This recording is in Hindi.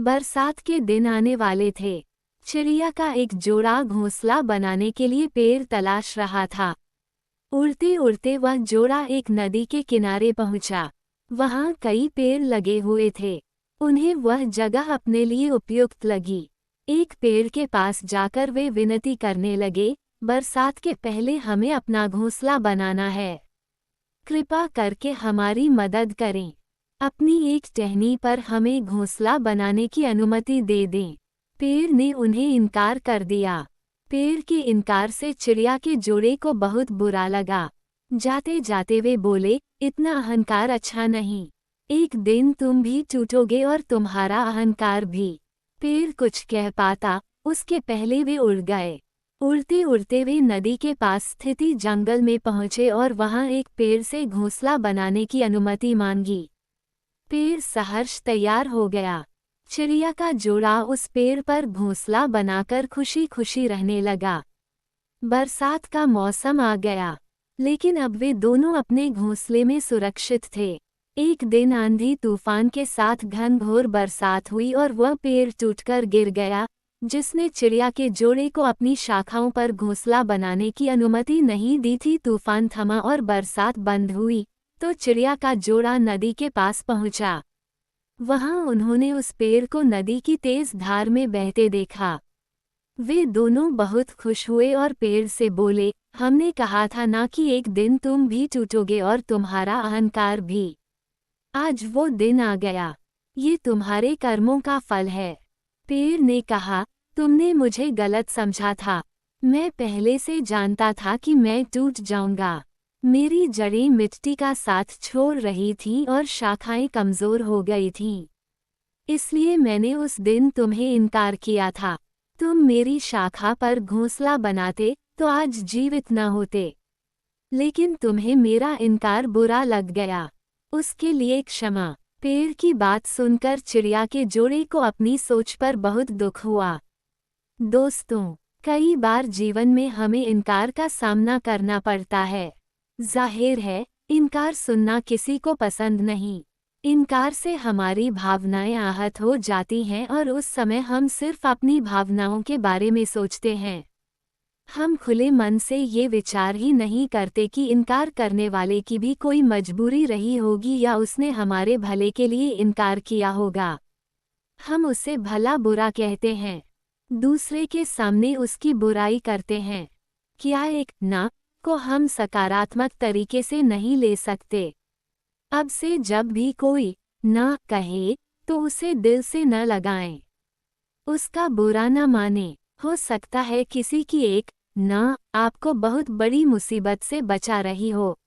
बरसात के दिन आने वाले थे। चिड़िया का एक जोड़ा घोंसला बनाने के लिए पेड़ तलाश रहा था। उड़ते उड़ते वह जोड़ा एक नदी के किनारे पहुंचा। वहां कई पेड़ लगे हुए थे। उन्हें वह जगह अपने लिए उपयुक्त लगी। एक पेड़ के पास जाकर वे विनती करने लगे, बरसात के पहले हमें अपना घोंसला बनाना है। कृपा करके हमारी मदद करें। अपनी एक टहनी पर हमें घोंसला बनाने की अनुमति दे दें। पेड़ ने उन्हें इनकार कर दिया। पेड़ के इनकार से चिड़िया के जोड़े को बहुत बुरा लगा। जाते जाते वे बोले, इतना अहंकार अच्छा नहीं। एक दिन तुम भी टूटोगे और तुम्हारा अहंकार भी। पेड़ कुछ कह पाता उसके पहले वे उड़ गए। उड़ते उड़ते वे नदी के पास स्थित जंगल में पहुंचे और वहां एक पेड़ से घोंसला बनाने की अनुमति मांगी। पेड़ सहर्ष तैयार हो गया। चिड़िया का जोड़ा उस पेड़ पर घोंसला बनाकर खुशी खुशी रहने लगा। बरसात का मौसम आ गया, लेकिन अब वे दोनों अपने घोंसले में सुरक्षित थे। एक दिन आंधी तूफान के साथ घनघोर बरसात हुई और वह पेड़ टूटकर गिर गया, जिसने चिड़िया के जोड़े को अपनी शाखाओं पर घोंसला बनाने की अनुमति नहीं दी थी। तूफान थमा और बरसात बंद हुई, तो चिड़िया का जोड़ा नदी के पास पहुंचा। वहां उन्होंने उस पेड़ को नदी की तेज धार में बहते देखा। वे दोनों बहुत खुश हुए और पेड़ से बोले, हमने कहा था ना कि एक दिन तुम भी टूटोगे और तुम्हारा अहंकार भी। आज वो दिन आ गया। ये तुम्हारे कर्मों का फल है। पेड़ ने कहा, तुमने मुझे गलत समझा था। मैं पहले से जानता था कि मैं टूट जाऊंगा। मेरी जड़ें मिट्टी का साथ छोड़ रही थीं और शाखाएं कमजोर हो गई थीं। इसलिए मैंने उस दिन तुम्हें इनकार किया था। तुम मेरी शाखा पर घोंसला बनाते तो आज जीवित न होते। लेकिन तुम्हें मेरा इनकार बुरा लग गया। उसके लिए क्षमा। पेड़ की बात सुनकर चिड़िया के जोड़े को अपनी सोच पर बहुत दुख हुआ। दोस्तों, कई बार जीवन में हमें इनकार का सामना करना पड़ता है। जाहिर है, इनकार सुनना किसी को पसंद नहीं। इनकार से हमारी भावनाएं आहत हो जाती हैं और उस समय हम सिर्फ अपनी भावनाओं के बारे में सोचते हैं। हम खुले मन से ये विचार ही नहीं करते कि इनकार करने वाले की भी कोई मजबूरी रही होगी या उसने हमारे भले के लिए इनकार किया होगा। हम उसे भला बुरा कहते हैं, दूसरे के सामने उसकी बुराई करते हैं। क्या एक ना को हम सकारात्मक तरीके से नहीं ले सकते? अब से जब भी कोई ना कहे तो उसे दिल से न लगाएं। उसका बुरा न माने। हो सकता है किसी की एक ना आपको बहुत बड़ी मुसीबत से बचा रही हो।